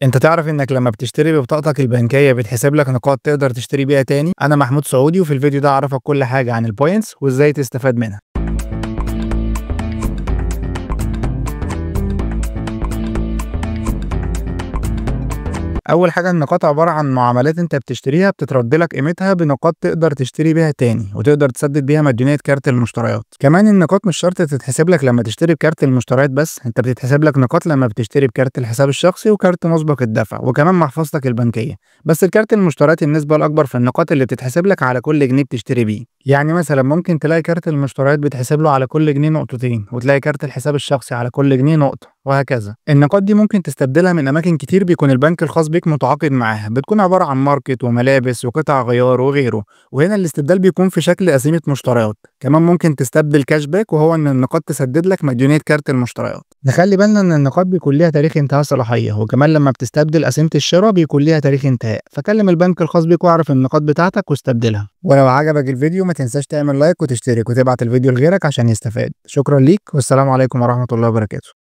انت تعرف انك لما بتشتري ببطاقتك البنكية بيتحسب لك نقاط تقدر تشتري بيها تاني؟ انا محمود سعودي، وفي الفيديو ده اعرفك كل حاجة عن البوينتس وازاي تستفاد منها. اول حاجه، النقاط عباره عن معاملات انت بتشتريها بتترد لك قيمتها بنقاط تقدر تشتري بيها تاني وتقدر تسدد بيها مديونيه كارت المشتريات. كمان النقاط مش شرط تتحسب لك لما تشتري بكارت المشتريات بس، انت بتتحسب لك نقاط لما بتشتري بكارت الحساب الشخصي وكارت مسبق الدفع وكمان محفظتك البنكيه. بس الكارت المشتريات النسبه الاكبر في النقاط اللي بتتحسب لك على كل جنيه بتشتري بيه. يعني مثلا ممكن تلاقي كارت المشتريات بتحسب له على كل جنيه نقطتين، وتلاقي كارت الحساب الشخصي على كل جنيه نقطه، وهكذا. النقاط دي ممكن تستبدلها من اماكن كتير بيكون البنك الخاص بيك متعاقد معاها، بتكون عباره عن ماركت وملابس وقطع غيار وغيره. وهنا الاستبدال بيكون في شكل قسيمه مشتريات. كمان ممكن تستبدل كاش باك، وهو ان النقاط تسدد لك مديونيه كارت المشتريات. نخلي بالنا ان النقاط بيكون ليها تاريخ انتهاء صلاحيه، وكمان لما بتستبدل قسيمه الشراء بيكون ليها تاريخ انتهاء، فكلم البنك الخاص بيك واعرف النقاط بتاعتك واستبدلها. ولو عجبك الفيديو ما تنساش تعمل لايك وتشترك وتبعت الفيديو لغيرك عشان يستفاد. شكرا ليك، والسلام عليكم ورحمه الله وبركاته.